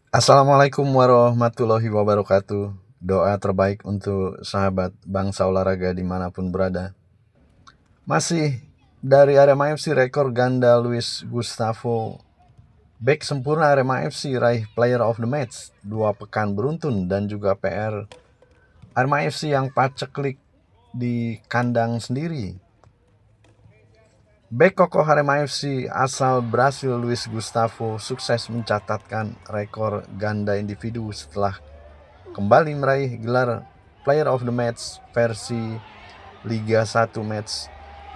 Assalamualaikum warahmatullahi wabarakatuh. Doa terbaik untuk sahabat bangsa olahraga dimanapun berada. Masih dari Arema FC, rekor ganda Luis Gustavo, bek sempurna Arema FC, raih Player of the Match 2 pekan beruntun, dan juga PR Arema FC yang paceklik di kandang sendiri. Bek kokoh Arema FC asal Brasil Luis Gustavo sukses mencatatkan rekor ganda individu setelah kembali meraih gelar Player of the Match versi Liga 1 match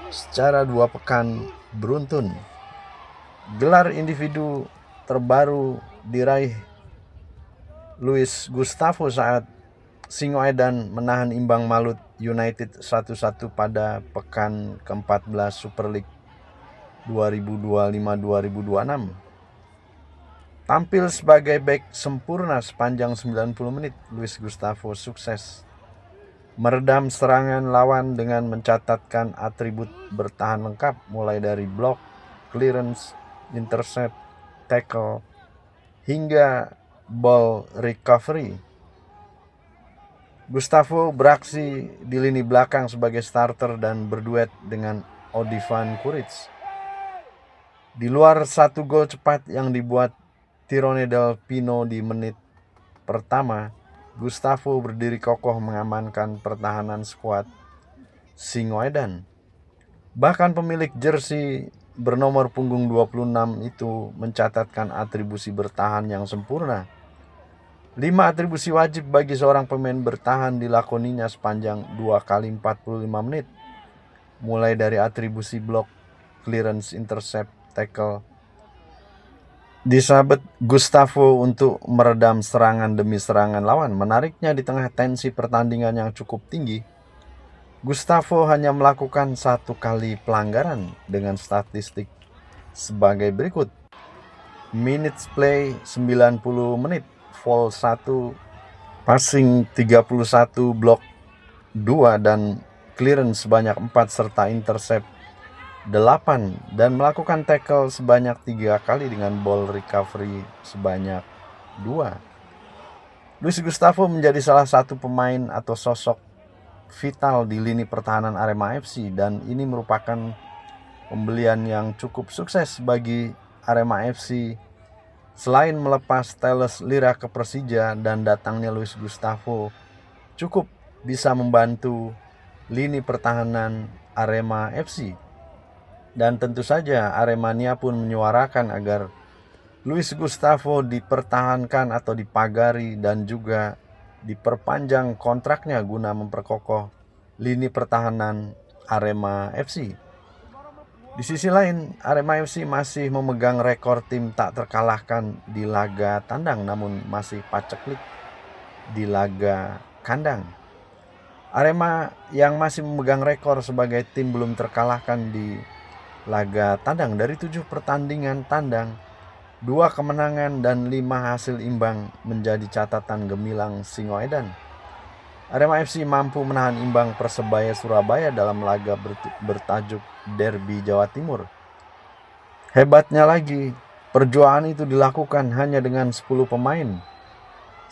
secara 2 pekan beruntun. Gelar individu terbaru diraih Luis Gustavo saat Singoedan menahan imbang Malut United 1-1 pada pekan ke-14 Super League 2025-2026. Tampil sebagai bek sempurna sepanjang 90 menit, Luis Gustavo sukses meredam serangan lawan dengan mencatatkan atribut bertahan lengkap mulai dari blok, clearance, intercept, tackle, hingga ball recovery. Gustavo beraksi di lini belakang sebagai starter dan berduet dengan Odivan Kuric. Di luar satu gol cepat yang dibuat Tirone Del Pino di menit pertama, Gustavo berdiri kokoh mengamankan pertahanan skuad Singoedan. Bahkan pemilik jersey bernomor punggung 26 itu mencatatkan atribusi bertahan yang sempurna. 5 atribusi wajib bagi seorang pemain bertahan dilakoninya sepanjang 2 kali 45 menit. Mulai dari atribusi blok, clearance, intercept, tackle. Disabet Gustavo untuk meredam serangan demi serangan lawan. Menariknya, di tengah tensi pertandingan yang cukup tinggi, Gustavo hanya melakukan 1 kali pelanggaran dengan statistik sebagai berikut. Minutes play 90 menit, foul 1, passing 31, blok 2, dan clearance sebanyak 4 serta intercept 8, dan melakukan tackle sebanyak 3 kali dengan ball recovery sebanyak 2. Luis Gustavo menjadi salah satu pemain atau sosok vital di lini pertahanan Arema FC, dan ini merupakan pembelian yang cukup sukses bagi Arema FC. Selain melepas Thales Lira ke Persija, dan datangnya Luis Gustavo cukup bisa membantu lini pertahanan Arema FC. Dan tentu saja Aremania pun menyuarakan agar Luis Gustavo dipertahankan atau dipagari dan juga diperpanjang kontraknya guna memperkokoh lini pertahanan Arema FC. Di sisi lain, Arema FC masih memegang rekor tim tak terkalahkan di laga tandang, namun masih paceklik di laga kandang. Arema yang masih memegang rekor sebagai tim belum terkalahkan di laga tandang dari 7 pertandingan tandang, 2 kemenangan dan 5 hasil imbang menjadi catatan gemilang Singoedan. Arema FC mampu menahan imbang Persebaya Surabaya dalam laga bertajuk Derby Jawa Timur. Hebatnya lagi, perjuangan itu dilakukan hanya dengan 10 pemain.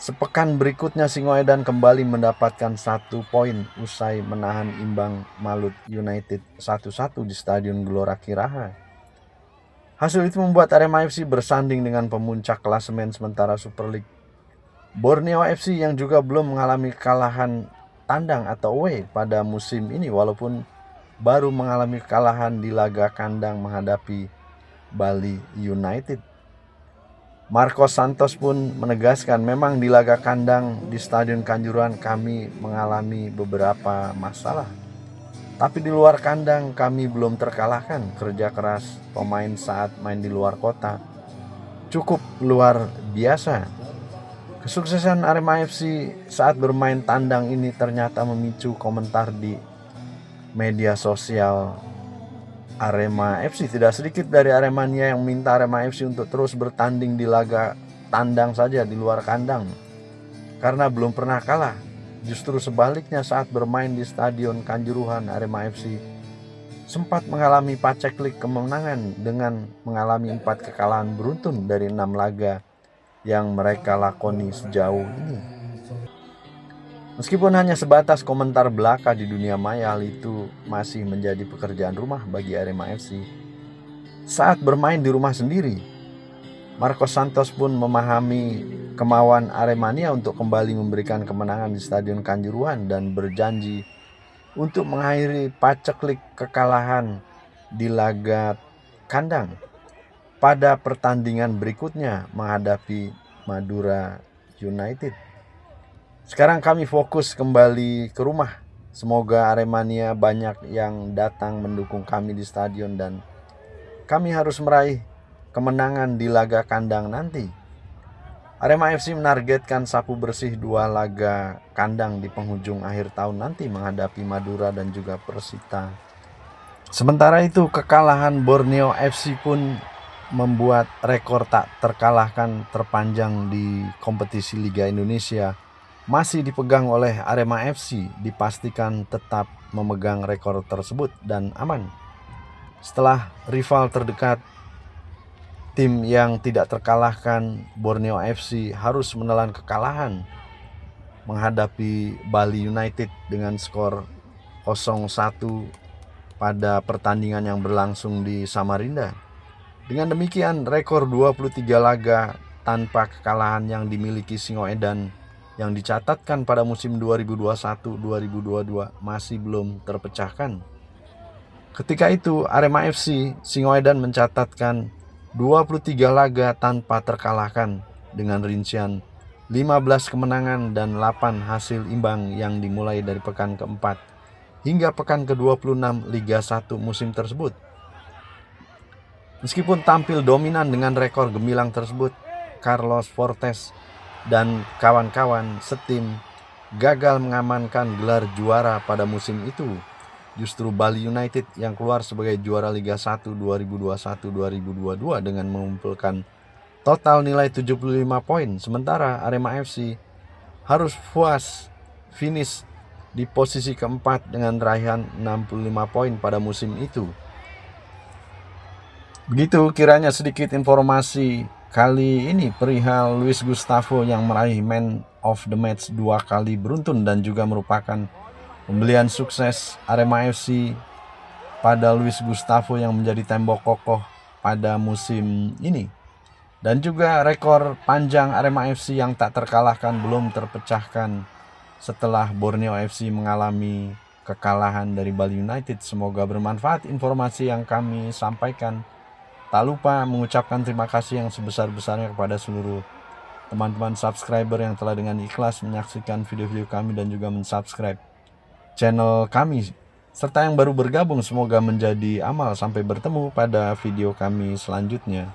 Sepekan berikutnya Singoedan kembali mendapatkan 1 poin usai menahan imbang Malut United 1-1 di Stadion Gelora Kiraha. Hasil itu membuat Arema FC bersanding dengan pemuncak klasemen sementara Super League, Borneo FC, yang juga belum mengalami kekalahan tandang atau away pada musim ini, walaupun baru mengalami kekalahan di laga kandang menghadapi Bali United. Marcos Santos pun menegaskan, memang di laga kandang di Stadion Kanjuruhan kami mengalami beberapa masalah, tapi di luar kandang kami belum terkalahkan. Kerja keras pemain saat main di luar kota cukup luar biasa. Kesuksesan Arema FC saat bermain tandang ini ternyata memicu komentar di media sosial Arema FC. Tidak sedikit dari Aremania yang minta Arema FC untuk terus bertanding di laga tandang saja di luar kandang, karena belum pernah kalah. Justru sebaliknya, saat bermain di Stadion Kanjuruhan, Arema FC sempat mengalami paceklik kemenangan dengan mengalami 4 kekalahan beruntun dari 6 laga yang mereka lakoni sejauh ini. Meskipun hanya sebatas komentar belaka di dunia maya, hal itu masih menjadi pekerjaan rumah bagi Arema FC. Saat bermain di rumah sendiri, Marcos Santos pun memahami kemauan Aremania untuk kembali memberikan kemenangan di Stadion Kanjuruhan dan berjanji untuk mengakhiri paceklik kekalahan di laga kandang pada pertandingan berikutnya menghadapi Madura United. Sekarang kami fokus kembali ke rumah. Semoga Aremania banyak yang datang mendukung kami di stadion dan kami harus meraih kemenangan di laga kandang nanti. Arema FC menargetkan sapu bersih 2 laga kandang di penghujung akhir tahun nanti menghadapi Madura dan juga Persita. Sementara itu, kekalahan Borneo FC pun membuat rekor tak terkalahkan terpanjang di kompetisi Liga Indonesia masih dipegang oleh Arema FC, dipastikan tetap memegang rekor tersebut dan aman. Setelah rival terdekat tim yang tidak terkalahkan, Borneo FC harus menelan kekalahan menghadapi Bali United dengan skor 0-1 pada pertandingan yang berlangsung di Samarinda. Dengan demikian, rekor 23 laga tanpa kekalahan yang dimiliki Singoedan yang dicatatkan pada musim 2021-2022 masih belum terpecahkan. Ketika itu, Arema FC Singoedan mencatatkan 23 laga tanpa terkalahkan dengan rincian 15 kemenangan dan 8 hasil imbang yang dimulai dari pekan keempat hingga pekan ke-26 Liga 1 musim tersebut. Meskipun tampil dominan dengan rekor gemilang tersebut, Carlos Fortes dan kawan-kawan setim gagal mengamankan gelar juara pada musim itu. Justru Bali United yang keluar sebagai juara Liga 1 2021-2022 dengan mengumpulkan total nilai 75 poin. Sementara Arema FC harus puas finish di posisi keempat dengan raihan 65 poin pada musim itu. Begitu kiranya sedikit informasi kali ini perihal Luis Gustavo yang meraih Man of the Match 2 kali beruntun dan juga merupakan pembelian sukses Arema FC pada Luis Gustavo yang menjadi tembok kokoh pada musim ini. Dan juga rekor panjang Arema FC yang tak terkalahkan belum terpecahkan setelah Borneo FC mengalami kekalahan dari Bali United. Semoga bermanfaat informasi yang kami sampaikan. Tak lupa mengucapkan terima kasih yang sebesar-besarnya kepada seluruh teman-teman subscriber yang telah dengan ikhlas menyaksikan video-video kami dan juga mensubscribe channel kami. Serta yang baru bergabung, semoga menjadi amal. Sampai bertemu pada video kami selanjutnya.